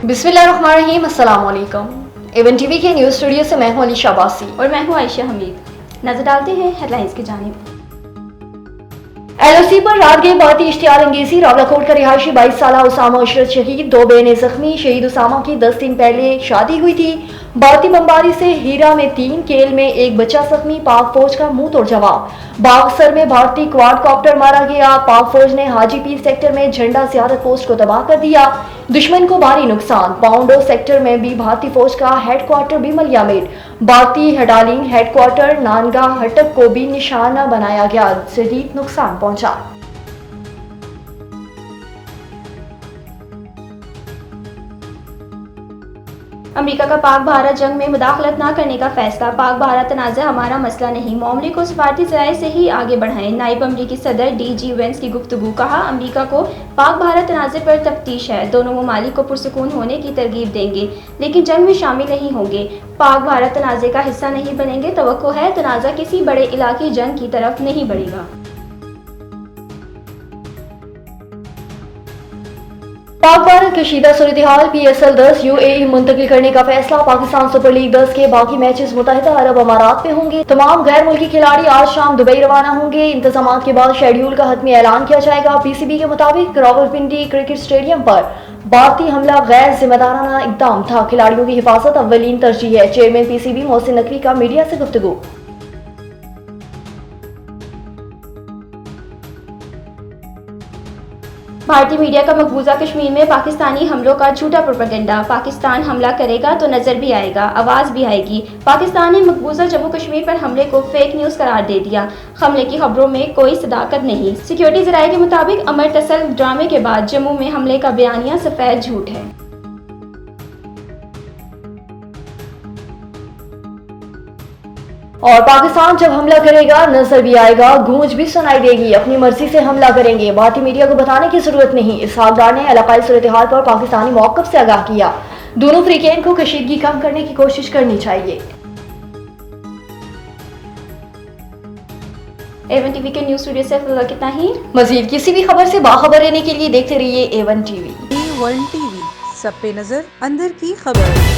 बिस्मिल्लाहिर्रहमानिर्रहीम, अस्सलाम वालेकुम। एवन टीवी के न्यूज़ स्टूडियो से मैं हूं अलीशा बासी और मैं हूं आयशा हमीद। नजर डालते हैं हेडलाइंस की जानिब। LOC पर रात गए भारतीय इश्तिहार अंगेजी। रावलाकोट का रिहायशी 22 साल उसामा अशरत शहीद, 2 बहनें जख्मी। शहीद उसामा की 10 दिन पहले शादी हुई थी। भारतीय बमबारी से हीरा में 3, केल में 1 बच्चा जख्मी। पाक फौज का मुंह तोड़ जवाब। बागसर में भारतीय क्वाडकॉप्टर मारा गया। पाक फौज ने हाजी पीर सेक्टर में झंडा ज़ियारत पोस्ट को तबाह कर दिया। दुश्मन को भारी नुकसान। पाउंडो सेक्टर में भी भारतीय फौज का हेडक्वार्टर भी मलियामेट। भारतीय हेडालिंग हेडक्वार्टर नानगा हटक को भी निशाना बनाया गया, शदीद नुकसान पहुंचा। अमेरिका का पाक भारत जंग में मुदाखलत न करने का फैसला। पाक भारत तनाज़ा हमारा मसला नहीं, मामले को सफारती ज़राए से ही आगे बढ़ाएं। नायब अमरीकी सदर DG वेंस की गुफ्तगू। कहा, अमेरिका को पाक भारत तनाज़े पर तफ्तीश है। दोनों ममालिक को पुरसुकून होने की तरगीब देंगे, लेकिन जंग में शामिल नहीं होंगे। पाक भारत तनाज़े का हिस्सा नहीं बनेंगे। तवक्को है तनाज़ा किसी बड़े इलाकी जंग की तरफ नहीं बढ़ेगा। पाक भारत कशीदा सूरत-ए-हाल। PSL 10 UAE मुंतकिल करने का फैसला। पाकिस्तान सुपर लीग 10 के बाकी मैचेस मुत्तहिदा अरब अमारात में होंगे। तमाम गैर मुल्की खिलाड़ी आज शाम दुबई रवाना होंगे। इंतजामात के बाद शेड्यूल का हतमी ऐलान किया जाएगा। PCB के मुताबिक रावलपिंडी क्रिकेट स्टेडियम पर भारतीय हमला गैर जिम्मेदाराना इकदाम था। खिलाड़ियों की हिफाजत अव्वलीन तरजीह है। चेयरमैन PCB मोहसिन नकवी का मीडिया से गुफ्तगू। भारतीय मीडिया का मकबूजा कश्मीर में पाकिस्तानी हमलों का झूठा प्रोपेगेंडा। पाकिस्तान हमला करेगा तो नजर भी आएगा, आवाज भी आएगी। पाकिस्तान ने मकबूजा जम्मू कश्मीर पर हमले को फेक न्यूज करार दे दिया। हमले की खबरों में कोई सदाकत नहीं। सिक्योरिटी ज़राए के मुताबिक अमर तसल ड्रामे के बाद जम्मू में हमले का बयानिया सफेद झूठ है। और पाकिस्तान जब हमला करेगा नजर भी आएगा, गूंज भी सुनाई देगी। अपनी मर्जी से हमला करेंगे, भारतीय मीडिया को बताने की जरूरत नहीं। इसहाक डार ने इलाकाई सूरत-ए-हाल पर पाकिस्तानी मौक़िफ़ से आगाह किया। दोनों फ्रीकेन को कशीदगी कम करने की कोशिश करनी चाहिए। एवन टीवी के न्यूज़ स्टूडियो से फिलहाल कितना ही। मजीद किसी भी खबर से बाखबर रहने के लिए देखते रहिए A1 TV। A1 TV, सब पे नजर, अंदर की खबर।